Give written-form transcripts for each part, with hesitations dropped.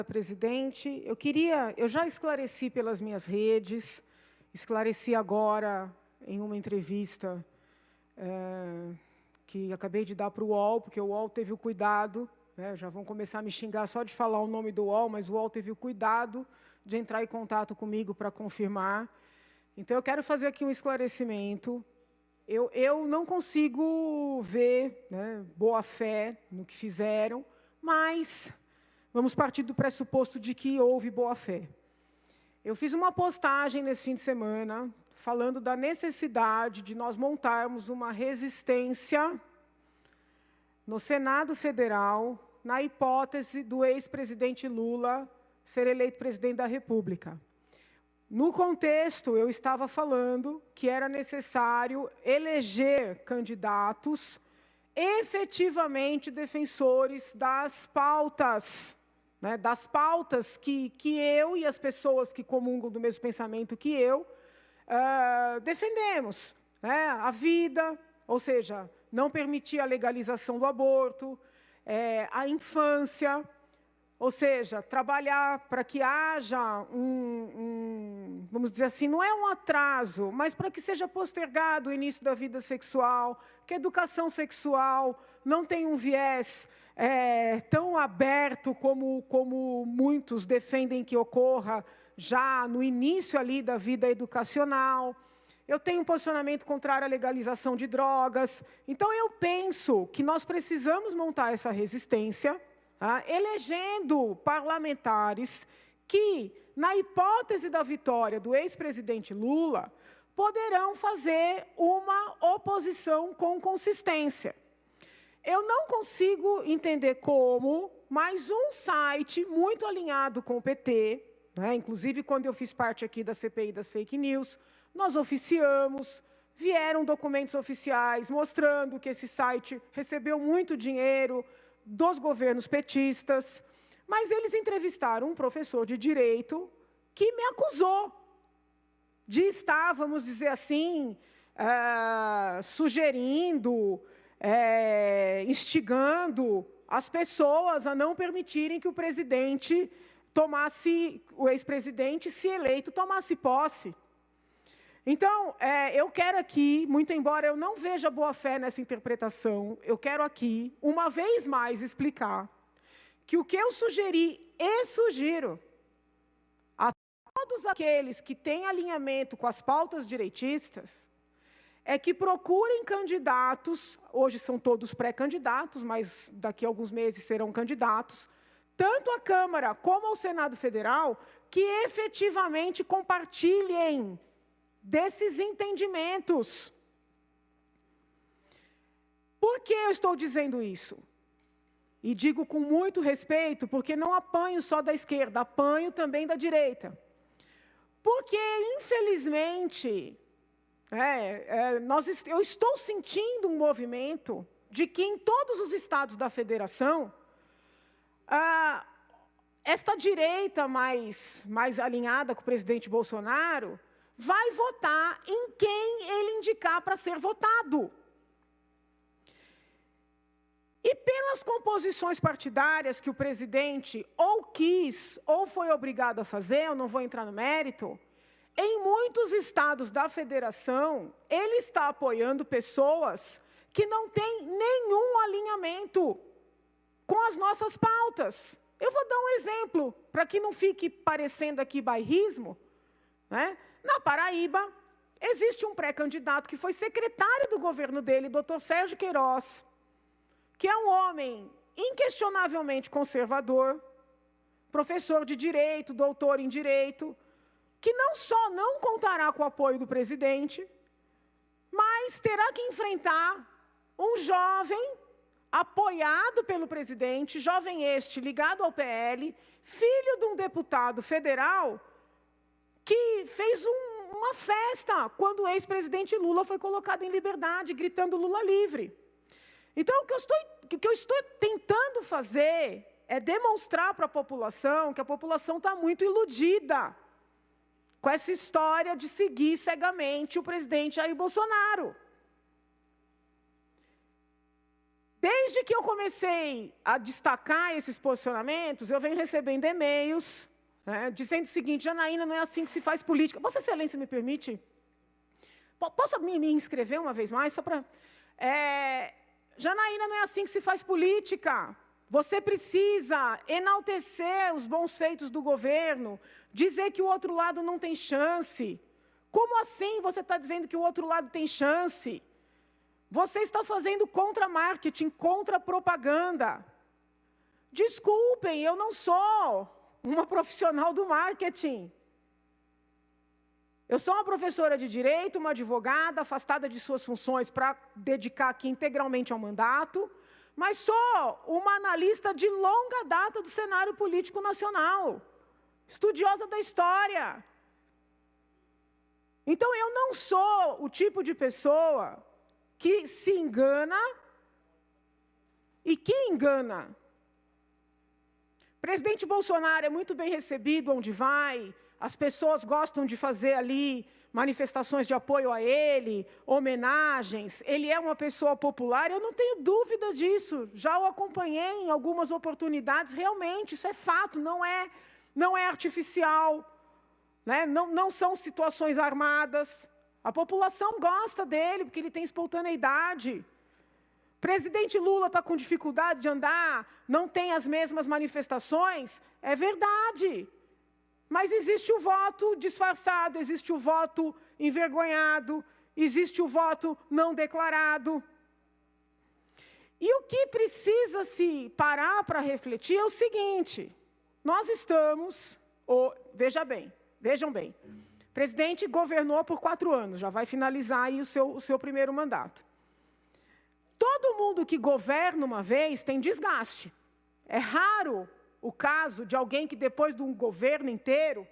presidente. Eu já esclareci pelas minhas redes, esclareci agora em uma entrevista que acabei de dar para o UOL, porque o UOL teve o cuidado, já vão começar a me xingar só de falar o nome do UOL, mas o UOL teve o cuidado de entrar em contato comigo para confirmar. Então, eu quero fazer aqui um esclarecimento. Eu não consigo ver boa-fé no que fizeram, mas vamos partir do pressuposto de que houve boa-fé. Eu fiz uma postagem nesse fim de semana, falando da necessidade de nós montarmos uma resistência no Senado Federal, na hipótese do ex-presidente Lula ser eleito presidente da República. No contexto, eu estava falando que era necessário eleger candidatos efetivamente defensores das pautas, que eu e as pessoas que comungam do mesmo pensamento que eu defendemos. A vida, ou seja, não permitir a legalização do aborto, a infância, ou seja, trabalhar para que haja vamos dizer assim, não é um atraso, mas para que seja postergado o início da vida sexual, que a educação sexual não tenha um viés tão aberto como muitos defendem que ocorra já no início ali da vida educacional. Eu tenho um posicionamento contrário à legalização de drogas. Então, eu penso que nós precisamos montar essa resistência, elegendo parlamentares que, na hipótese da vitória do ex-presidente Lula, poderão fazer uma oposição com consistência. Eu não consigo entender como mais um site muito alinhado com o PT, inclusive quando eu fiz parte aqui da CPI das fake news, nós oficiamos, vieram documentos oficiais mostrando que esse site recebeu muito dinheiro dos governos petistas, mas eles entrevistaram um professor de direito que me acusou de estar, vamos dizer assim, sugerindo, instigando as pessoas a não permitirem que o presidente o ex-presidente, se eleito, tomasse posse. Então, eu quero aqui, muito embora eu não veja boa-fé nessa interpretação, eu quero aqui, uma vez mais, explicar que o que eu sugeri e sugiro a todos aqueles que têm alinhamento com as pautas direitistas é que procurem candidatos, hoje são todos pré-candidatos, mas daqui a alguns meses serão candidatos, tanto à Câmara como ao Senado Federal, que efetivamente compartilhem desses entendimentos. Por que eu estou dizendo isso? E digo com muito respeito, porque não apanho só da esquerda, apanho também da direita. Porque, infelizmente, eu estou sentindo um movimento de que em todos os estados da federação, esta direita mais alinhada com o presidente Bolsonaro vai votar em quem ele indicar para ser votado. E pelas composições partidárias que o presidente ou quis, ou foi obrigado a fazer, eu não vou entrar no mérito, em muitos estados da federação, ele está apoiando pessoas que não têm nenhum alinhamento com as nossas pautas. Eu vou dar um exemplo, para que não fique parecendo aqui bairrismo. Na Paraíba, existe um pré-candidato que foi secretário do governo dele, Dr. Sérgio Queiroz, que é um homem inquestionavelmente conservador, professor de direito, doutor em direito, que não só não contará com o apoio do presidente, mas terá que enfrentar um jovem apoiado pelo presidente, jovem este ligado ao PL, filho de um deputado federal, que fez uma festa quando o ex-presidente Lula foi colocado em liberdade, gritando Lula livre. Então, o que eu estou tentando fazer é demonstrar para a população que a população está muito iludida com essa história de seguir cegamente o presidente Jair Bolsonaro. Desde que eu comecei a destacar esses posicionamentos, eu venho recebendo e-mails, né, dizendo o seguinte: Janaína, não é assim que se faz política. Vossa Excelência me permite? Posso me inscrever uma vez mais? Só para... Janaína, não é assim que se faz política. Você precisa enaltecer os bons feitos do governo, dizer que o outro lado não tem chance. Como assim você está dizendo que o outro lado tem chance? Você está fazendo contra-marketing, contra-propaganda. Desculpem, eu não sou uma profissional do marketing. Eu sou uma professora de direito, uma advogada, afastada de suas funções para dedicar aqui integralmente ao mandato, mas sou uma analista de longa data do cenário político nacional, estudiosa da história. Então, eu não sou o tipo de pessoa que se engana e que engana. Presidente Bolsonaro é muito bem recebido onde vai, as pessoas gostam de fazer ali manifestações de apoio a ele, homenagens, ele é uma pessoa popular, eu não tenho dúvida disso, já o acompanhei em algumas oportunidades, realmente, isso é fato, não é artificial, né? Não são situações armadas. A população gosta dele, porque ele tem espontaneidade. Presidente Lula está com dificuldade de andar, não tem as mesmas manifestações, é verdade. Mas existe o voto disfarçado, existe o voto envergonhado, existe o voto não declarado. E o que precisa se parar para refletir é o seguinte: nós estamos, vejam bem, o presidente governou por 4 anos, já vai finalizar aí o seu primeiro mandato. Todo mundo que governa uma vez tem desgaste. É raro o caso de alguém que depois de um governo inteiro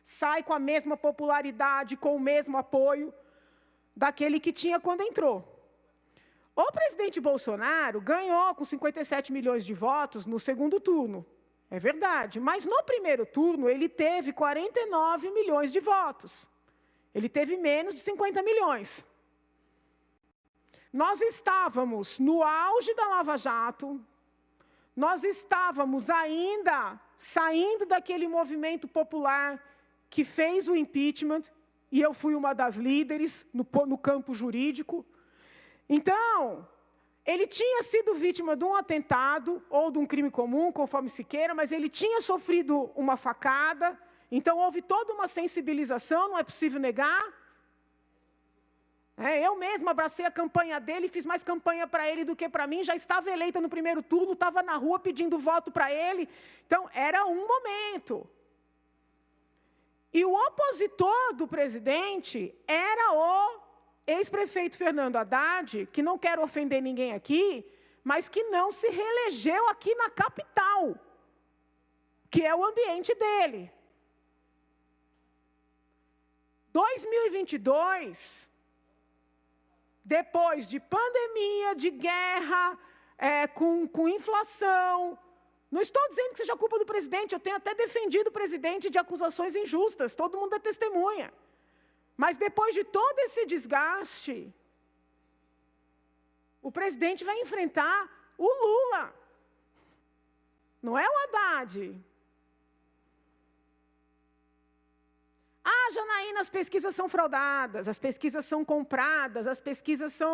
sai com a mesma popularidade, com o mesmo apoio daquele que tinha quando entrou. O presidente Bolsonaro ganhou com 57 milhões de votos no segundo turno. É verdade, mas no primeiro turno ele teve 49 milhões de votos. Ele teve menos de 50 milhões. Nós estávamos no auge da Lava Jato, nós estávamos ainda saindo daquele movimento popular que fez o impeachment, e eu fui uma das líderes no campo jurídico. Então, ele tinha sido vítima de um atentado ou de um crime comum, conforme se queira, mas ele tinha sofrido uma facada, então houve toda uma sensibilização, não é possível negar. Eu mesma abracei a campanha dele, fiz mais campanha para ele do que para mim, já estava eleita no primeiro turno, estava na rua pedindo voto para ele. Então, era um momento. E o opositor do presidente era o ex-prefeito Fernando Haddad, que não quero ofender ninguém aqui, mas que não se reelegeu aqui na capital, que é o ambiente dele. 2022... depois de pandemia, de guerra, com inflação. Não estou dizendo que seja culpa do presidente, eu tenho até defendido o presidente de acusações injustas, todo mundo é testemunha. Mas depois de todo esse desgaste, o presidente vai enfrentar o Lula, não é o Haddad. Ah, Janaína, as pesquisas são fraudadas, as pesquisas são compradas, as pesquisas são...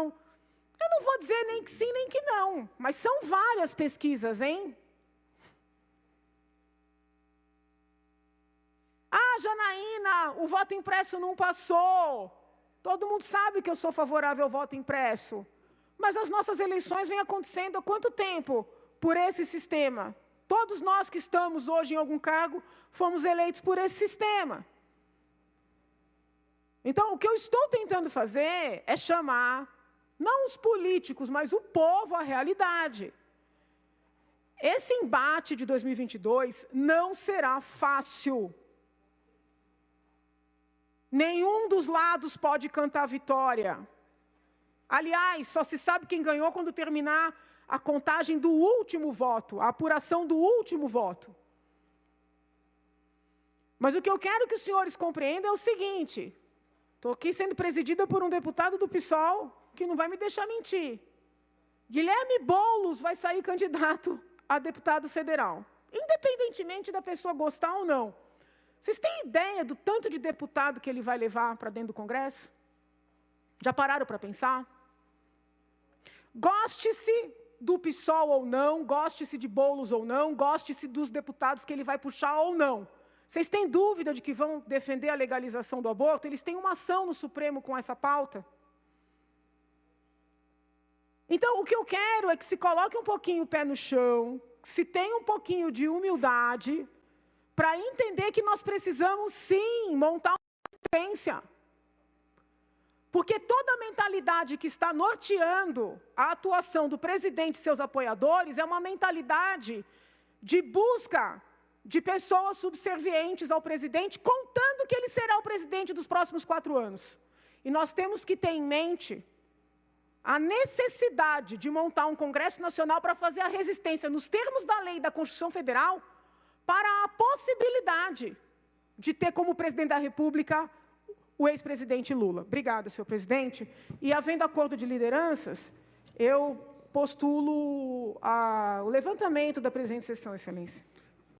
Eu não vou dizer nem que sim, nem que não, mas são várias pesquisas, hein? Ah, Janaína, o voto impresso não passou. Todo mundo sabe que eu sou favorável ao voto impresso. Mas as nossas eleições vêm acontecendo há quanto tempo por esse sistema? Todos nós que estamos hoje em algum cargo fomos eleitos por esse sistema. Então, o que eu estou tentando fazer é chamar, não os políticos, mas o povo à realidade. Esse embate de 2022 não será fácil. Nenhum dos lados pode cantar vitória. Aliás, só se sabe quem ganhou quando terminar a contagem do último voto, a apuração do último voto. Mas o que eu quero que os senhores compreendam é o seguinte: estou aqui sendo presidida por um deputado do PSOL que não vai me deixar mentir. Guilherme Boulos vai sair candidato a deputado federal, independentemente da pessoa gostar ou não. Vocês têm ideia do tanto de deputado que ele vai levar para dentro do Congresso? Já pararam para pensar? Goste-se do PSOL ou não, goste-se de Boulos ou não, goste-se dos deputados que ele vai puxar ou não. Vocês têm dúvida de que vão defender a legalização do aborto? Eles têm uma ação no Supremo com essa pauta. Então, o que eu quero é que se coloque um pouquinho o pé no chão, que se tenha um pouquinho de humildade, para entender que nós precisamos, sim, montar uma resistência. Porque toda a mentalidade que está norteando a atuação do presidente e seus apoiadores é uma mentalidade de busca de pessoas subservientes ao presidente, contando que ele será o presidente dos próximos 4 anos. E nós temos que ter em mente a necessidade de montar um Congresso Nacional para fazer a resistência, nos termos da lei e da Constituição Federal, para a possibilidade de ter como presidente da República o ex-presidente Lula. Obrigada, senhor presidente. E, havendo acordo de lideranças, eu postulo o levantamento da presente sessão, excelência.